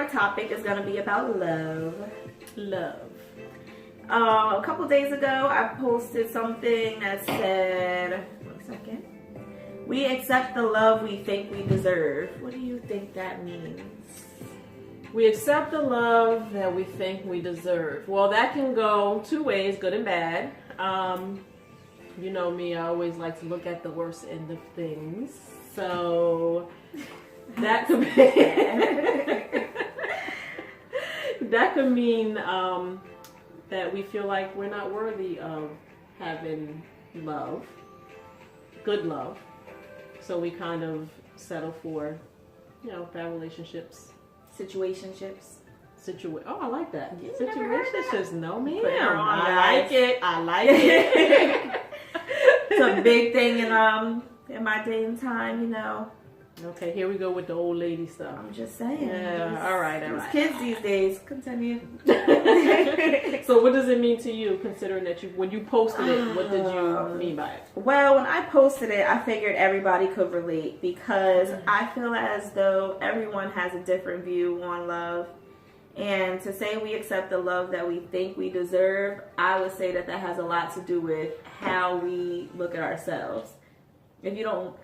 our topic is going to be about love. Love. A couple days ago, I posted something that said, one second. We accept the love we think we deserve. What do you think that means? We accept the love that we think we deserve. Well, that can go two ways, good and bad. You know me, I always like to look at the worst end of things. So that could be that could mean that we feel like we're not worthy of having love, good love. So we kind of settle for, bad relationships. Situationships. Oh, I like that. You Situationships. No, ma'am. I like it. I like it. It's a big thing in my day and time, Okay, here we go with the old lady stuff. I'm just saying. Yeah, all right. Kids these days, continue. So what does it mean to you, considering that when you posted it, what did you mean by it? Well, when I posted it, I figured everybody could relate because I feel as though everyone has a different view on love. And to say we accept the love that we think we deserve, I would say that has a lot to do with how we look at ourselves. If you don't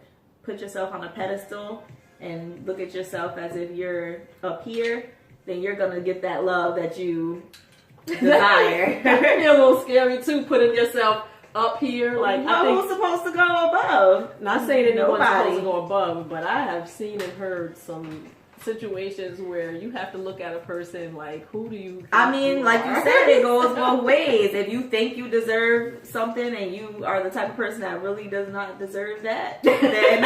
put yourself on a pedestal and look at yourself as if you're up here, then you're going to get that love that you desire. That can be a little scary too, putting yourself up here. Like, well, who's supposed to go above? Not saying anyone's Nobody. supposed to go above, but I have seen and heard some situations where you have to look at a person like, who do you think I mean, you like are? you said, it goes both ways. If you think you deserve something and you are the type of person that really does not deserve that, then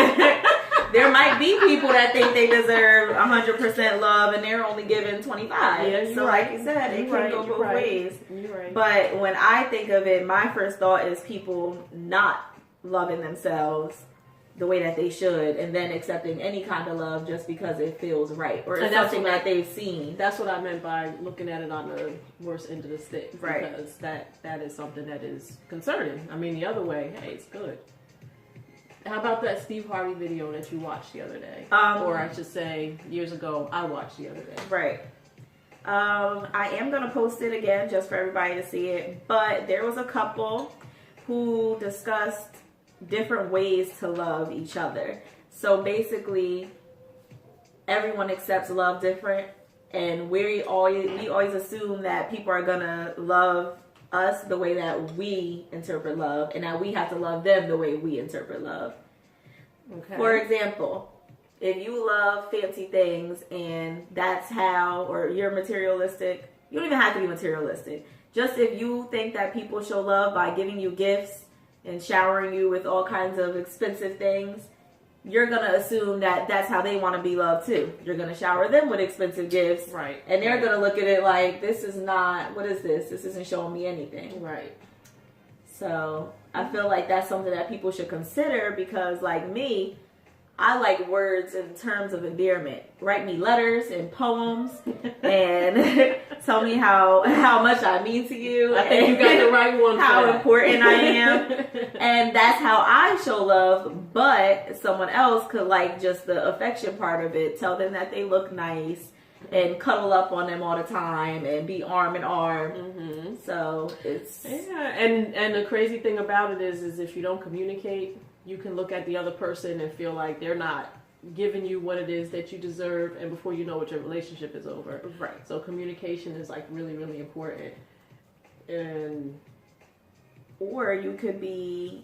there might be people that think they deserve 100% love and they're only given 25. Yeah, so like you said, it can go both ways. You're right. But when I think of it, my first thought is people not loving themselves the way that they should, and then accepting any kind of love just because it feels right or it's something that they've seen. That's what I meant by looking at it on the worst end of the stick, right? Because that is something that is concerning. I mean, the other way, hey, it's good. How about that Steve Harvey video that you watched the other day, or I should say, years ago, I watched the other day? Right. I am gonna post it again just for everybody to see it. But there was a couple who discussed different ways to love each other. So basically, everyone accepts love different, and we always assume that people are gonna love us the way that we interpret love, and that we have to love them the way we interpret love. Okay. For example, if you love fancy things and that's how, or you're materialistic, you don't even have to be materialistic. Just if you think that people show love by giving you gifts and showering you with all kinds of expensive things, you're going to assume that that's how they want to be loved too. You're going to shower them with expensive gifts. Right. And they're going to look at it like, this is not, what is this? This isn't showing me anything. Right. So I feel like that's something that people should consider because, like me, I like words in terms of endearment. Write me letters and poems and tell me how much I mean to you. I think you got the right one. How important I am. And that's how I show love. But someone else could like just the affection part of it. Tell them that they look nice and cuddle up on them all the time and be arm in arm. Mm-hmm. So it's... Yeah, and the crazy thing about it is if you don't communicate, you can look at the other person and feel like they're not giving you what it is that you deserve, and before you know it, your relationship is over. Right. So communication is like really, really important. And or it could be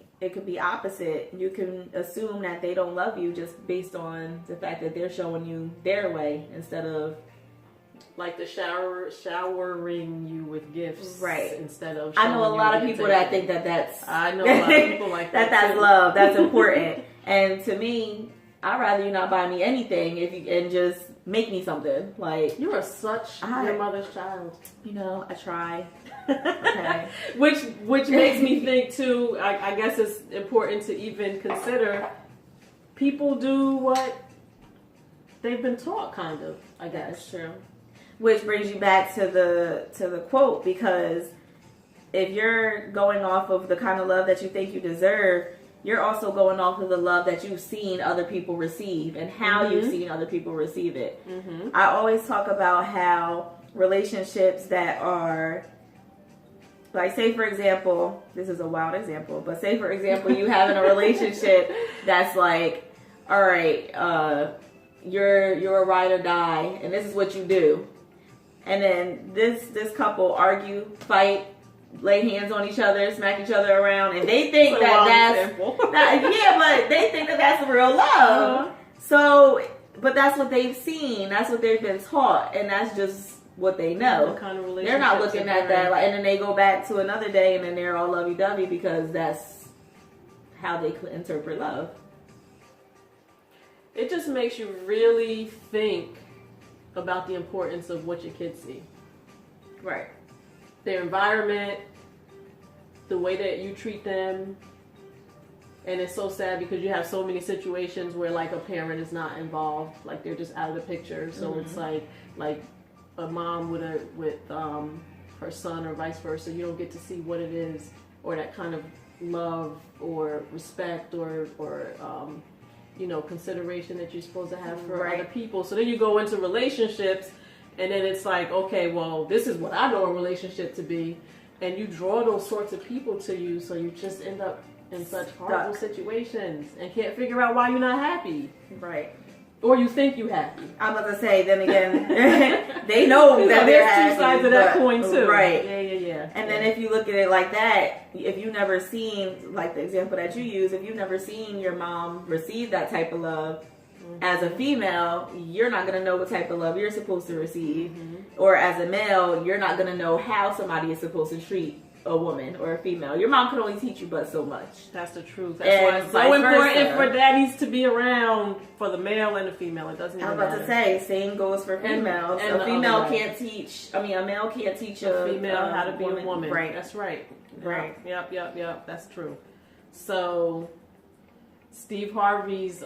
opposite. You can assume that they don't love you just based on the fact that they're showing you their way instead of like the showering you with gifts, right? Instead of I know a lot of people that think that's I know a lot of people like that. That's love. That's important. And to me, I'd rather you not buy me anything and just make me something. Like you are such your mother's child. You know, I try. Okay. which makes me think too. I guess it's important to even consider people do what they've been taught, kind of. I guess. That's true. Which brings you back to the quote, because if you're going off of the kind of love that you think you deserve, you're also going off of the love that you've seen other people receive and how you've seen other people receive it. I always talk about how relationships that are, like, say for example, this is a wild example, but say for example, you have in a relationship that's like, all right, you're a ride or die, and this is what you do. And then this couple argue, fight, lay hands on each other, smack each other around, and they think that's but they think that that's real love. So, but that's what they've seen, that's what they've been taught, and that's just what they know. What kind of relationship they're not looking at that, like, and then they go back to another day, and then they're all lovey-dovey because that's how they interpret love. It just makes you really think about the importance of what your kids see. Right. Their environment, the way that you treat them. And it's so sad because you have so many situations where, like, a parent is not involved, like they're just out of the picture. So it's like a mom with her son or vice versa. You don't get to see what it is, or that kind of love or respect or consideration that you're supposed to have for other people. So then you go into relationships, and then it's like, okay, well, this is what I know a relationship to be, and you draw those sorts of people to you, so you just end up in such horrible situations and can't figure out why you're not happy. Right. Or you think you happy. I'm about to say, then again, they know that there's happy, two sides of that coin too. Right. Yeah. And then if you look at it like that, if you've never seen, like the example that you use, if you've never seen your mom receive that type of love as a female, you're not going to know what type of love you're supposed to receive. Or as a male, you're not going to know how somebody is supposed to treat a woman or a female. Your mom can only teach you but so much. That's the truth. That's why it's so important for daddies to be around for the male and the female. It doesn't even matter. I was about to say, same goes for females. And a female can't teach, a male can't teach a female how to be a woman. Right. That's right. Right. Yep. That's true. So, Steve Harvey's,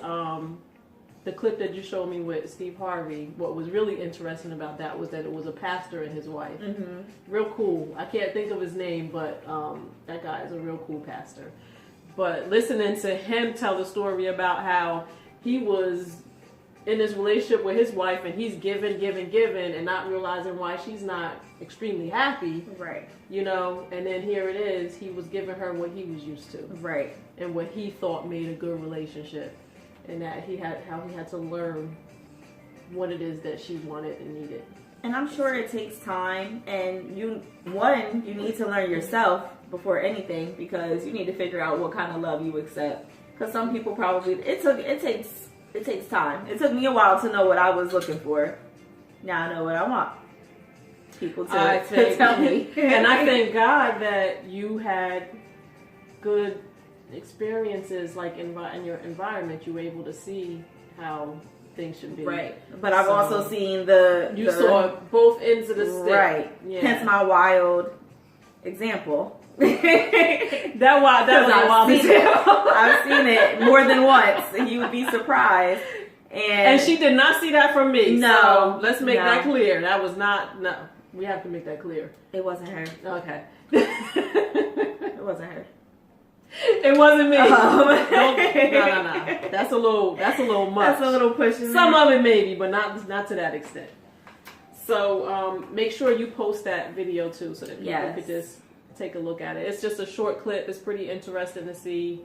the clip that you showed me with Steve Harvey, what was really interesting about that was that it was a pastor and his wife. Real cool. I can't think of his name, but that guy is a real cool pastor. But listening to him tell the story about how he was in this relationship with his wife, and he's giving, and not realizing why she's not extremely happy. Right. And then here it is, he was giving her what he was used to. Right. And what he thought made a good relationship. And that he had to learn what it is that she wanted and needed. And I'm sure it takes time, and you need to learn yourself before anything, because you need to figure out what kind of love you accept. Because some people probably it takes time. It took me a while to know what I was looking for. Now I know what I want. People to tell me. And I thank God that you had good experiences, like in your environment. You were able to see how things should be. Right. But I've also seen you saw both ends of the stick. Right. Yeah. Hence my wild example. That's a wild example. I've seen it more than once, and you would be surprised. And she did not see that from me. No. So let's make that clear. That was not. No. We have to make that clear. It wasn't her. Okay. It wasn't her. It wasn't me. No. That's a little much. That's a little pushing. Some of it maybe, but not to that extent. So make sure you post that video too, so that people could just take a look at it. It's just a short clip. It's pretty interesting to see,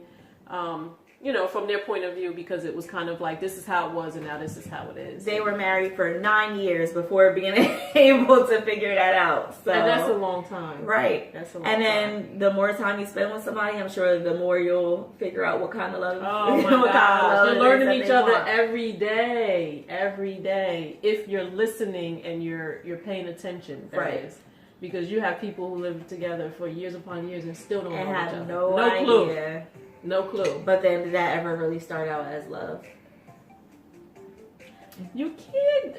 from their point of view, because it was kind of like, this is how it was, and now this is how it is. They were married for 9 years before being able to figure that out. So, and that's a long time. Right. That's a long time. And then the more time you spend with somebody, I'm sure the more you'll figure out what kind of love. Oh my gosh. You're learning each other every day. Every day. If you're listening and you're paying attention. That is. Because you have people who live together for years upon years and still don't know each other. No idea. Clue. No clue. But then, did that ever really start out as love? You can't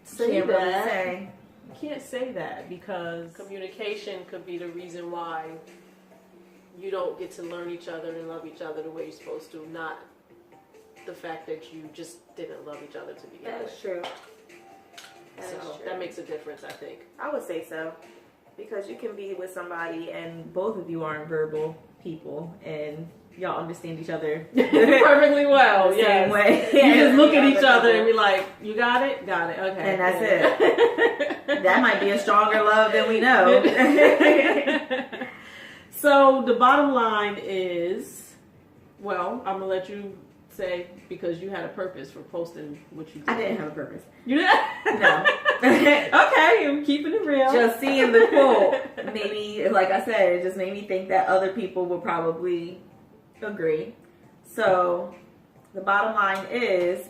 say that. Really say. You can't say that, because communication could be the reason why you don't get to learn each other and love each other the way you're supposed to, not the fact that you just didn't love each other to begin with. That's true. That makes a difference, I think. I would say so. Because you can be with somebody and both of you aren't verbal people, and y'all understand each other perfectly well. the same way. You just look at each other and be like, "You got it, okay," and that's it. That might be a stronger love than we know. So the bottom line is, well, I'm gonna let you say, because you had a purpose for posting what you did. I didn't have a purpose. You did? No. Okay, I'm keeping it real. Just seeing the quote made me, like I said, it just made me think that other people will probably agree. So the bottom line is,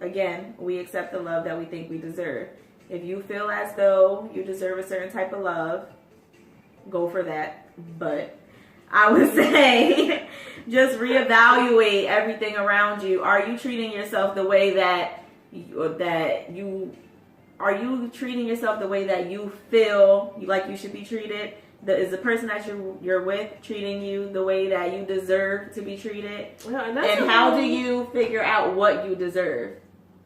again, we accept the love that we think we deserve. If you feel as though you deserve a certain type of love, go for that. But I would say just reevaluate everything around you. Are you treating yourself the way that are you treating yourself the way that you feel like you should be treated? Is the person that you're with treating you the way that you deserve to be treated? Yeah, and how do you figure out what you deserve?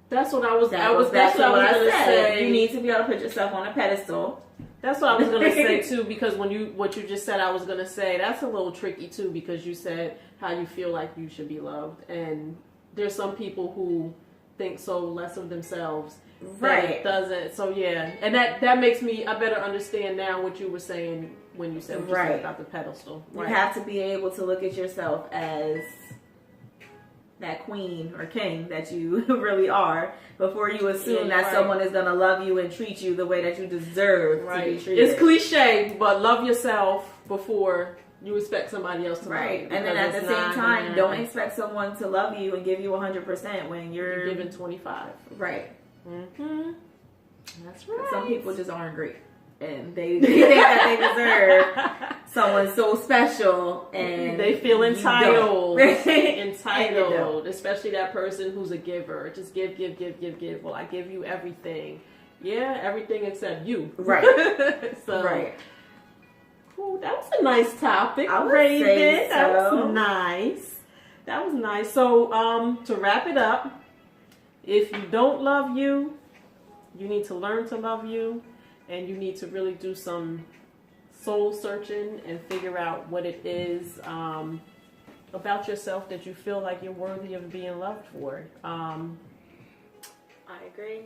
That's what I was. That's what I was gonna say. You need to be able to put yourself on a pedestal. That's what I was gonna say too, because what you just said, I was gonna say that's a little tricky too, because you said how you feel like you should be loved, and there's some people who think so less of themselves. Right. It doesn't. So yeah, and that makes me. I better understand now what you were saying when you said what you said about the pedestal. Right. You have to be able to look at yourself as that queen or king that you really are before you assume that someone is going to love you and treat you the way that you deserve to be treated. It's cliche, but love yourself before you expect somebody else to love you. And then at the same time, don't expect someone to love you and give you 100% when you're giving 25. Right. Mm-hmm. That's right. Some people just aren't great. And they think that they deserve someone so special, and they feel entitled. Entitled, especially that person who's a giver. Just give. Well, I give you everything. Yeah, everything except you. Right. So, right. Cool. That was a nice topic, I would Raven. say so. That was nice. That was nice. So, to wrap it up, if you don't love you, you need to learn to love you. And you need to really do some soul searching and figure out what it is about yourself that you feel like you're worthy of being loved for. I agree.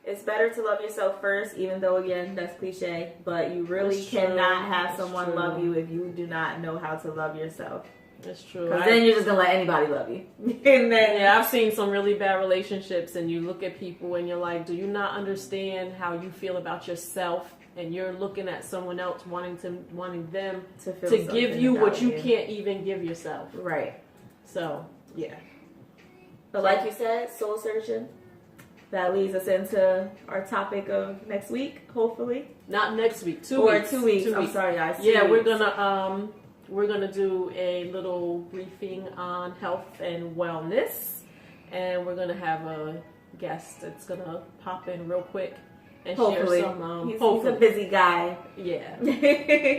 It's better to love yourself first, even though, again, that's cliche. But you really cannot have someone love you if you do not know how to love yourself. That's true. Because then you're just going to let anybody love you. And then, yeah, I've seen some really bad relationships, and you look at people and you're like, do you not understand how you feel about yourself? And you're looking at someone else wanting them to give you what you can't even give yourself. Right. So, yeah. But like you said, soul searching. That leads us into our topic of next week, hopefully. Not next week, 2 weeks. 2 weeks. I'm sorry, guys. We're gonna do a little briefing on health and wellness, and we're gonna have a guest that's gonna pop in real quick and hopefully. Share some. He's a busy guy. Yeah,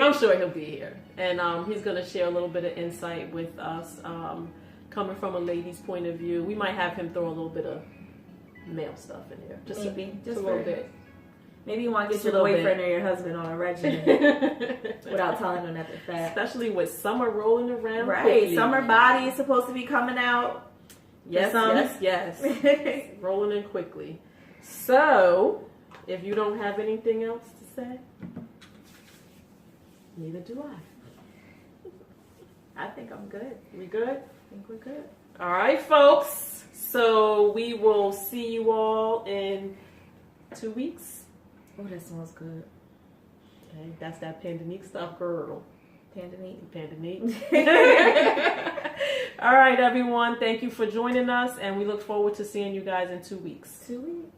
I'm sure he'll be here, and he's gonna share a little bit of insight with us, coming from a lady's point of view. We might have him throw a little bit of male stuff in there, just a little bit. Maybe you want to get your boyfriend or your husband on a regimen without telling them that they're fat. Especially with summer rolling around. Right. Quickly. Summer body is supposed to be coming out. Yes. Rolling in quickly. So, if you don't have anything else to say, neither do I. I think I'm good. We good? I think we're good. All right, folks. So, we will see you all in 2 weeks. Oh, that smells good. Okay, that's that pandemic stuff, girl. Pandemic. All right, everyone. Thank you for joining us, and we look forward to seeing you guys in 2 weeks. 2 weeks.